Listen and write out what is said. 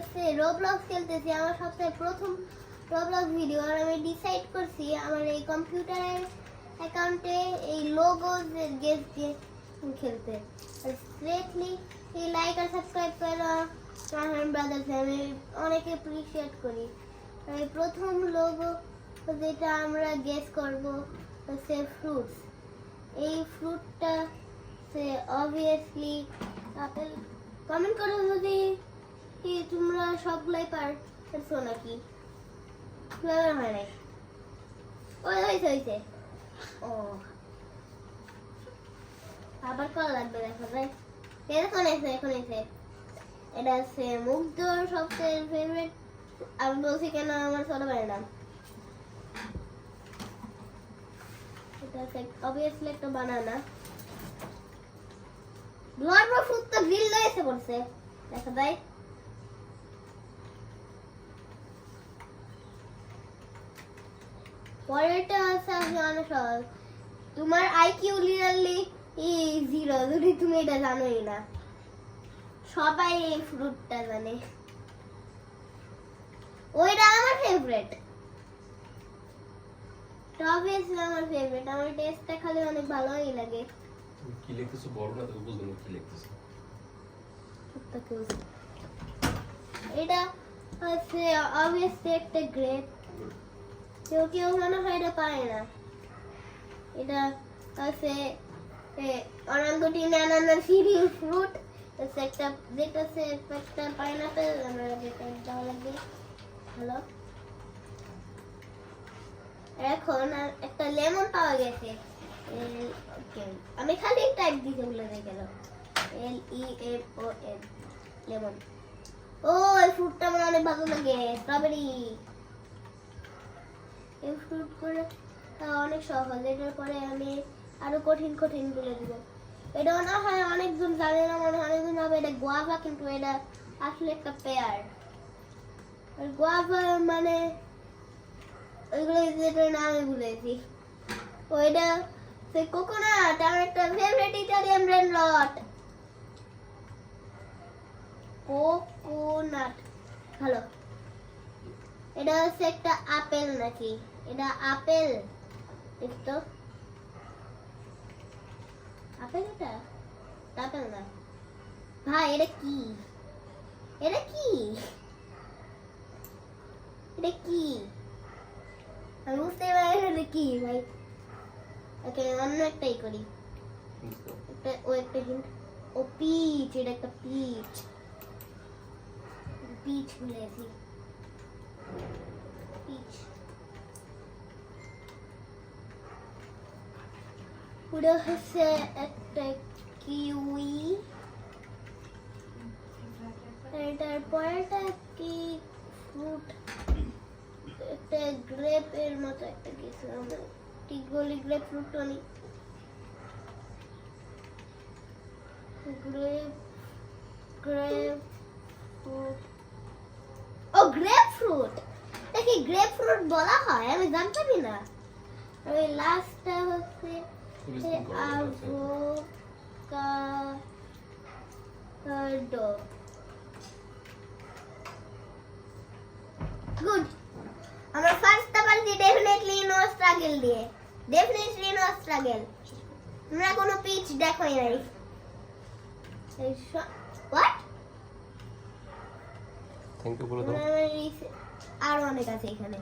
হচ্ছে রোবলক্স খেলতেছি, আমার সবচেয়ে প্রথম রোবলক্স ভিডিও। আর আমি ডিসাইড করছি আমার এই কম্পিউটারের অ্যাকাউন্টে এই লোগোস গেস দিয়ে খেলতে। গ্রেটলি এই লাইক আর সাবস্ক্রাইব করো আমার ব্রাদার্স, আমি অনেক অ্যাপ্রিশিয়েট করি। এই প্রথম লোগো যেটা আমরা গেস করব হচ্ছে ফ্রুটস। এই ফ্রুটটা সে অবভিয়াসলি আপেল। কমেন্ট করো যদি কি তোমরা সবগুলাই পারছো নাকি, কিভাবে হয় নাই। ওই হয়েছে ও আবার কল লাগবে, দেখো ভাই এখন এসে এটা হচ্ছে মুগ্ধর সবচেয়ে ফেভারিট। আমি বলছি কেন আমার ছোট ভাইয়ের নাম। এটা হচ্ছে অবভিয়াসলি একটা বানানা। ব্লাড ফ্রুট তো গ্রিল এসে পড়ছে, দেখো ভাই। পরেরটা আছে অনেক সহজ। তোমার আইকিউ লিটারলি 0 যদি তুমি এটা জানোই না। সবাই এই ফ্রুটটা জানে, ওইটা আমার ফেভারিট। অবভিয়াসলি আমার ফেভারিট, আমার টেস্টটা খালি অনেক ভালোই লাগে। কি লিখতেছো বল না, তো বুঝলাম না কি লিখতেছো। এটা হচ্ছে অবভিয়াসলি একটা গ্রেপ। কেউ মনে হয় এটা পায় না। এটা হচ্ছে অরাঙ্গুটিন অ্যানানাস সিরিয়াল ফ্রুট। একটা যেটা হচ্ছে একটা পাইনাপেল। আমরা যেটা দেওয়া লাগবে হ্যালো। এখন একটা লেমন পাওয়া গেছে। আমি খালি টাইপ দিতে ভুলে গেল। LEMON lemon. ও এই ফ্রুটটা আমার অনেক ভালো লাগে, স্ট্রবেরি। এই ফ্রুট করে অনেক সহজ। এটার পরে আমি আরো কঠিন বলে দিব। এটা মনে হয় অনেকজন জানে না, মনে হয় অনেকজন হবে এটা গুয়াভা, কিন্তু এটা আসলে একটা পেয়ার। আর গুয়াভা মানে ওইগুলো যেটার নাম আমি ভুলেছি। ওইটা সে কোকোনাট, আমার একটা ফেভারিট ইটালিয়ান ব্র্যান্ড লট কোকোনাট। ভালো। এটা হচ্ছে একটা আপেল নাকি? এটা আপেল, দেখতো আপেল। এটা আপেল না ভাই, এটা কি? এটা কি? এটা কি? আমি বুঝতে পারি এটা কি ভাই। ওকে অন্য একটাই করি। একটা হিন্ট। ও পিচ, এটা একটা পিচ। পিচ ভুলেছি। পিচ পুরো হচ্ছে একটা কিউই। এটার পরেরটা কি ফ্রুট? একটা গ্রেপের মতো একটা কিছু। আমরা ঠিক বলি গ্রেপ ফ্রুট অনেক। Grapefruit. ও গ্রেপ ফ্রুট। দেখি গ্রেপ ফ্রুট বলা হয়, আমি জানতামই না। ওই লাস্টটা হচ্ছে avocado. গুড। আমার ফার্স্টটা পারছি ডেফিনেটলি নো স্ট্রাগল দিয়ে। Definitely no struggle. তোমরা কোনো পিচ দেখোই নাই। হোয়াট? থ্যাংক ইউ বলে দাও। আর অনেক আছে এখানে।